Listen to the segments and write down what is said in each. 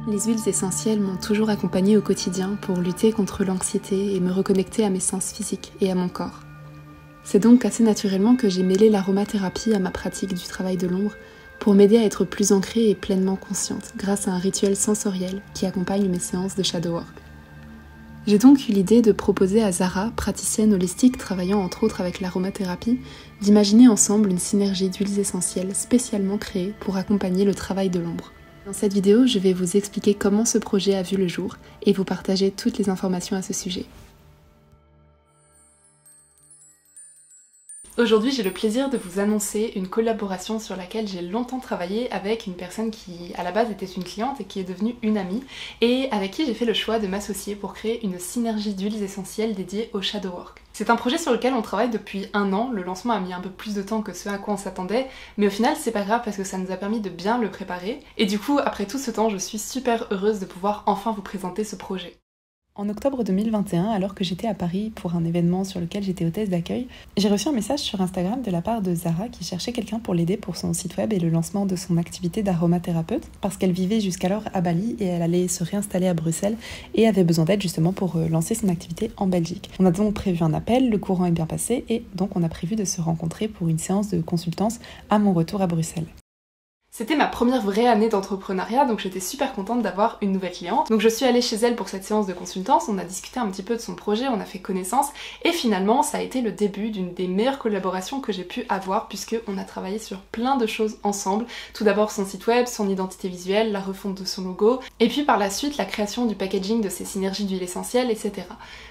Les huiles essentielles m'ont toujours accompagnée au quotidien pour lutter contre l'anxiété et me reconnecter à mes sens physiques et à mon corps. C'est donc assez naturellement que j'ai mêlé l'aromathérapie à ma pratique du travail de l'ombre pour m'aider à être plus ancrée et pleinement consciente grâce à un rituel sensoriel qui accompagne mes séances de shadow work. J'ai donc eu l'idée de proposer à Zara, praticienne holistique travaillant entre autres avec l'aromathérapie, d'imaginer ensemble une synergie d'huiles essentielles spécialement créées pour accompagner le travail de l'ombre. Dans cette vidéo, je vais vous expliquer comment ce projet a vu le jour et vous partager toutes les informations à ce sujet. Aujourd'hui, j'ai le plaisir de vous annoncer une collaboration sur laquelle j'ai longtemps travaillé avec une personne qui, à la base, était une cliente et qui est devenue une amie, et avec qui j'ai fait le choix de m'associer pour créer une synergie d'huiles essentielles dédiée au shadow work. C'est un projet sur lequel on travaille depuis 1 an, le lancement a mis un peu plus de temps que ce à quoi on s'attendait, mais au final c'est pas grave parce que ça nous a permis de bien le préparer, et du coup, après tout ce temps, je suis super heureuse de pouvoir enfin vous présenter ce projet. En octobre 2021, alors que j'étais à Paris pour un événement sur lequel j'étais hôtesse d'accueil, j'ai reçu un message sur Instagram de la part de Zara qui cherchait quelqu'un pour l'aider pour son site web et le lancement de son activité d'aromathérapeute parce qu'elle vivait jusqu'alors à Bali et elle allait se réinstaller à Bruxelles et avait besoin d'aide justement pour lancer son activité en Belgique. On a donc prévu un appel, le courant est bien passé et donc on a prévu de se rencontrer pour une séance de consultance à mon retour à Bruxelles. C'était ma première vraie année d'entrepreneuriat, donc j'étais super contente d'avoir une nouvelle cliente. Donc je suis allée chez elle pour cette séance de consultance, on a discuté un petit peu de son projet, on a fait connaissance, et finalement ça a été le début d'une des meilleures collaborations que j'ai pu avoir, puisqu'on a travaillé sur plein de choses ensemble. Tout d'abord son site web, son identité visuelle, la refonte de son logo, et puis par la suite la création du packaging de ses synergies d'huile essentielle, etc.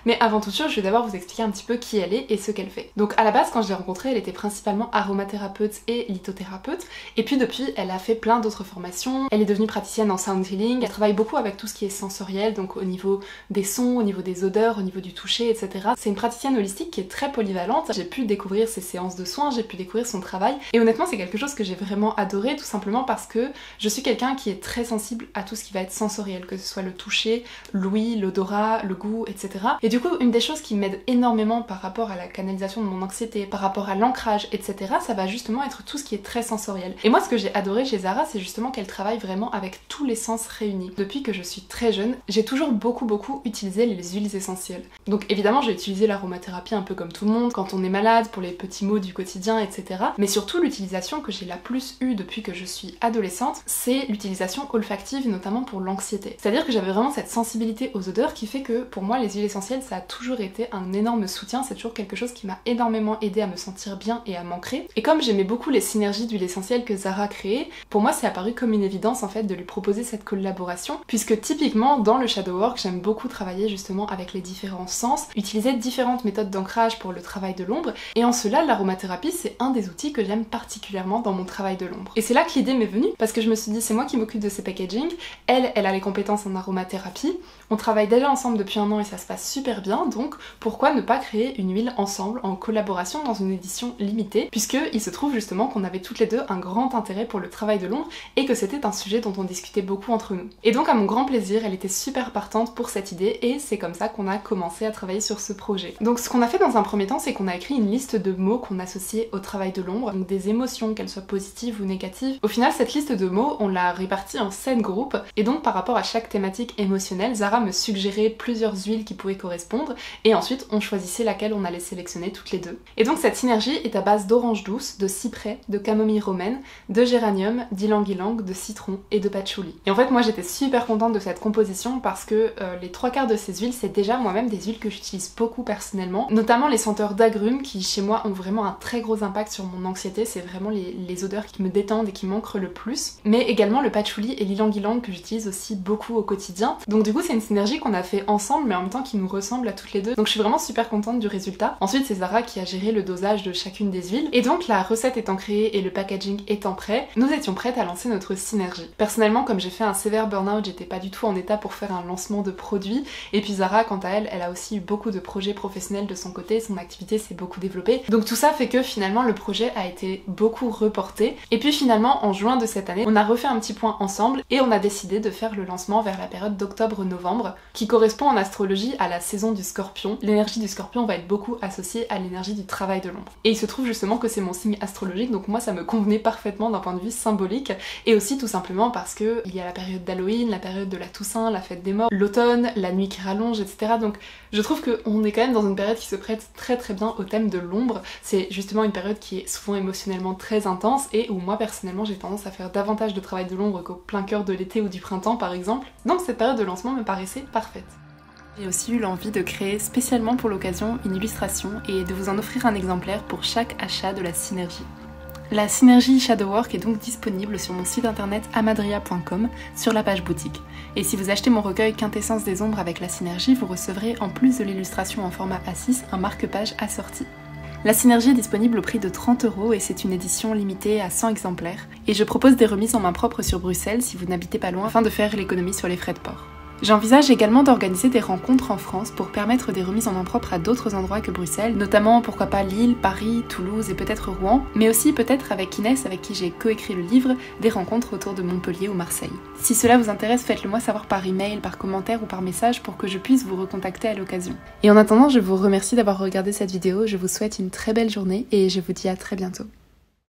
Mais avant toute chose, je vais d'abord vous expliquer un petit peu qui elle est et ce qu'elle fait. Donc à la base, quand je l'ai rencontrée, elle était principalement aromathérapeute et lithothérapeute, et puis depuis elle a fait plein d'autres formations, elle est devenue praticienne en sound healing, elle travaille beaucoup avec tout ce qui est sensoriel, donc au niveau des sons, au niveau des odeurs, au niveau du toucher, etc. C'est une praticienne holistique qui est très polyvalente, j'ai pu découvrir ses séances de soins, j'ai pu découvrir son travail, et honnêtement c'est quelque chose que j'ai vraiment adoré, tout simplement parce que je suis quelqu'un qui est très sensible à tout ce qui va être sensoriel, que ce soit le toucher, l'ouïe, l'odorat, le goût, etc. Et du coup, une des choses qui m'aide énormément par rapport à la canalisation de mon anxiété, par rapport à l'ancrage, etc., ça va justement être tout ce qui est très sensoriel. Et moi ce que j'ai adoré chez Zara, c'est justement qu'elle travaille vraiment avec tous les sens réunis. Depuis que je suis très jeune, j'ai toujours beaucoup utilisé les huiles essentielles. Donc évidemment, j'ai utilisé l'aromathérapie un peu comme tout le monde, quand on est malade, pour les petits maux du quotidien, etc. Mais surtout, l'utilisation que j'ai la plus eue depuis que je suis adolescente, c'est l'utilisation olfactive, notamment pour l'anxiété. C'est-à-dire que j'avais vraiment cette sensibilité aux odeurs qui fait que pour moi, les huiles essentielles, ça a toujours été un énorme soutien, c'est toujours quelque chose qui m'a énormément aidé à me sentir bien et à m'ancrer. Et comme j'aimais beaucoup les synergies d'huiles essentielles que Zara créait, pour moi c'est apparu comme une évidence en fait de lui proposer cette collaboration, puisque typiquement dans le shadow work j'aime beaucoup travailler justement avec les différents sens, utiliser différentes méthodes d'ancrage pour le travail de l'ombre, et en cela l'aromathérapie c'est un des outils que j'aime particulièrement dans mon travail de l'ombre. Et c'est là que l'idée m'est venue, parce que je me suis dit c'est moi qui m'occupe de ces packaging, elle a les compétences en aromathérapie, on travaille déjà ensemble depuis 1 an et ça se passe super bien, donc pourquoi ne pas créer une huile ensemble en collaboration dans une édition limitée, puisque il se trouve justement qu'on avait toutes les deux un grand intérêt pour le travail de l'ombre et que c'était un sujet dont on discutait beaucoup entre nous. Et donc à mon grand plaisir, elle était super partante pour cette idée et c'est comme ça qu'on a commencé à travailler sur ce projet. Donc ce qu'on a fait dans un premier temps, c'est qu'on a écrit une liste de mots qu'on associait au travail de l'ombre, donc des émotions, qu'elles soient positives ou négatives. Au final, cette liste de mots, on l'a répartie en 7 groupes et donc par rapport à chaque thématique émotionnelle, Zara me suggérait plusieurs huiles qui pourraient correspondre et ensuite on choisissait laquelle on allait sélectionner toutes les deux. Et donc cette synergie est à base d'orange douce, de cyprès, de camomille romaine, de géranium, d'ylang-ylang, de citron et de patchouli. Et en fait moi j'étais super contente de cette composition parce que les 3/4 de ces huiles c'est déjà moi-même des huiles que j'utilise beaucoup personnellement, notamment les senteurs d'agrumes qui chez moi ont vraiment un très gros impact sur mon anxiété, c'est vraiment les odeurs qui me détendent et qui m'ancrent le plus, mais également le patchouli et l'ylang-ylang que j'utilise aussi beaucoup au quotidien. Donc du coup c'est une synergie qu'on a fait ensemble mais en même temps qui nous ressemble à toutes les deux, donc je suis vraiment super contente du résultat. Ensuite c'est Zara qui a géré le dosage de chacune des huiles et donc la recette étant créée et le packaging étant prêt, nous étions prêtes à lancer notre synergie. Personnellement, comme j'ai fait un sévère burn-out, j'étais pas du tout en état pour faire un lancement de produit, et puis Zara, quant à elle, elle a aussi eu beaucoup de projets professionnels de son côté, son activité s'est beaucoup développée, donc tout ça fait que finalement le projet a été beaucoup reporté, et puis finalement en juin de cette année, on a refait un petit point ensemble, et on a décidé de faire le lancement vers la période d'octobre-novembre, qui correspond en astrologie à la saison du Scorpion. L'énergie du Scorpion va être beaucoup associée à l'énergie du travail de l'ombre. Et il se trouve justement que c'est mon signe astrologique, donc moi ça me convenait parfaitement d'un point de vue symbolique, et aussi tout simplement parce que il y a la période d'Halloween, la période de la Toussaint, la fête des morts, l'automne, la nuit qui rallonge, etc. Donc je trouve qu'on est quand même dans une période qui se prête très très bien au thème de l'ombre. C'est justement une période qui est souvent émotionnellement très intense et où moi personnellement j'ai tendance à faire davantage de travail de l'ombre qu'au plein cœur de l'été ou du printemps par exemple. Donc cette période de lancement me paraissait parfaite. J'ai aussi eu l'envie de créer spécialement pour l'occasion une illustration et de vous en offrir un exemplaire pour chaque achat de la synergie. La synergie Shadowwork est donc disponible sur mon site internet amadria.com sur la page boutique. Et si vous achetez mon recueil Quintessence des ombres avec la synergie, vous recevrez en plus de l'illustration en format A6 un marque-page assorti. La synergie est disponible au prix de 30 € et c'est une édition limitée à 100 exemplaires. Et je propose des remises en main propre sur Bruxelles si vous n'habitez pas loin afin de faire l'économie sur les frais de port. J'envisage également d'organiser des rencontres en France pour permettre des remises en main propre à d'autres endroits que Bruxelles, notamment pourquoi pas Lille, Paris, Toulouse et peut-être Rouen, mais aussi peut-être avec Inès avec qui j'ai coécrit le livre, des rencontres autour de Montpellier ou Marseille. Si cela vous intéresse, faites-le moi savoir par email, par commentaire ou par message pour que je puisse vous recontacter à l'occasion. Et en attendant, je vous remercie d'avoir regardé cette vidéo, je vous souhaite une très belle journée et je vous dis à très bientôt.